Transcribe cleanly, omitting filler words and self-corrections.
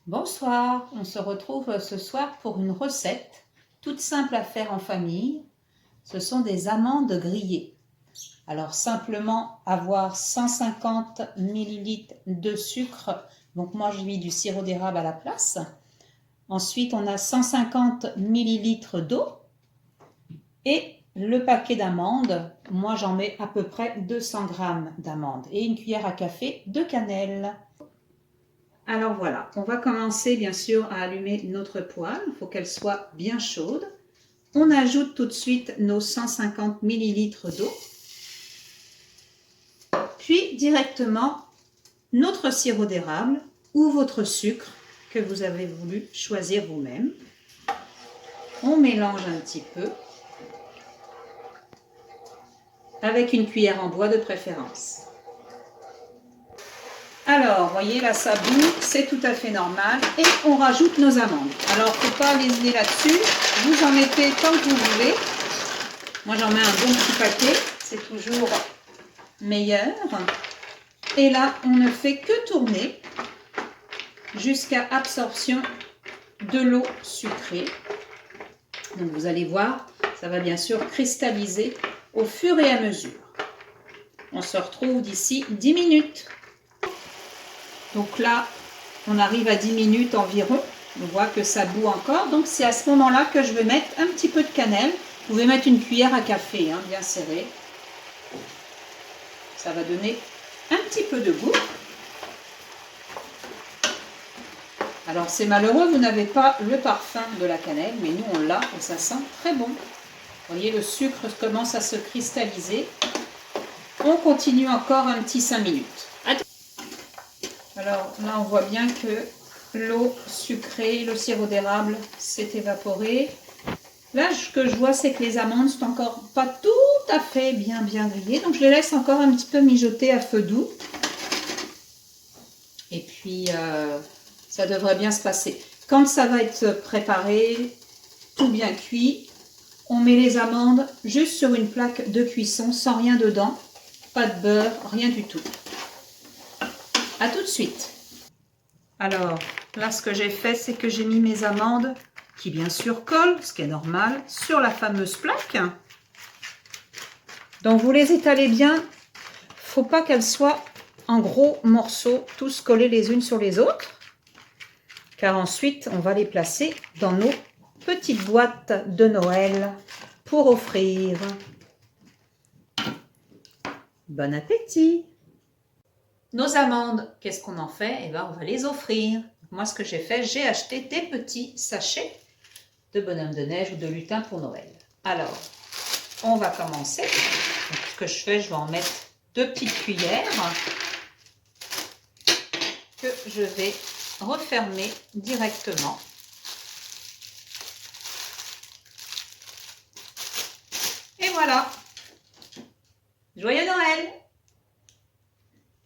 Bonsoir, on se retrouve ce soir pour une recette toute simple à faire en famille. Ce sont des amandes grillées. Alors simplement avoir 150 ml de sucre, donc moi j'ai mis du sirop d'érable à la place. Ensuite on a 150 ml d'eau et le paquet d'amandes, moi j'en mets à peu près 200 g d'amandes et une cuillère à café de cannelle. Alors voilà, on va commencer bien sûr à allumer notre poêle, il faut qu'elle soit bien chaude. On ajoute tout de suite nos 150 ml d'eau, puis directement notre sirop d'érable ou votre sucre que vous avez voulu choisir vous-même. On mélange un petit peu, avec une cuillère en bois de préférence. Alors, voyez, là, ça bout, c'est tout à fait normal. Et on rajoute nos amandes. Alors, il ne faut pas lésiner là-dessus. Vous en mettez tant que vous voulez. Moi, j'en mets un bon petit paquet. C'est toujours meilleur. Et là, on ne fait que tourner jusqu'à absorption de l'eau sucrée. Donc, vous allez voir, ça va bien sûr cristalliser au fur et à mesure. On se retrouve d'ici 10 minutes. Donc là, on arrive à 10 minutes environ. On voit que ça bout encore. Donc c'est à ce moment-là que je vais mettre un petit peu de cannelle. Vous pouvez mettre une cuillère à café, hein, bien serrée. Ça va donner un petit peu de goût. Alors c'est malheureux, vous n'avez pas le parfum de la cannelle, mais nous on l'a et ça sent très bon. Vous voyez, le sucre commence à se cristalliser. On continue encore un petit 5 minutes. Alors là, on voit bien que l'eau sucrée, le sirop d'érable s'est évaporé. Là, ce que je vois, c'est que les amandes sont encore pas tout à fait bien grillées. Donc, je les laisse encore un petit peu mijoter à feu doux. Et puis, ça devrait bien se passer. Quand ça va être préparé, tout bien cuit, on met les amandes juste sur une plaque de cuisson, sans rien dedans. Pas de beurre, rien du tout. A tout de suite. Alors, là, ce que j'ai fait, c'est que j'ai mis mes amandes, qui bien sûr collent, ce qui est normal, sur la fameuse plaque. Donc, vous les étalez bien. Il ne faut pas qu'elles soient en gros morceaux, tous collés les unes sur les autres. Car ensuite, on va les placer dans nos petites boîtes de Noël pour offrir. Bon appétit! Nos amandes, qu'est-ce qu'on en fait? Eh bien, on va les offrir. Moi, ce que j'ai fait, j'ai acheté des petits sachets de bonhomme de neige ou de lutin pour Noël. Alors, on va commencer. Donc, ce que je fais, je vais en mettre 2 petites cuillères que je vais refermer directement. Et voilà! Joyeux Noël!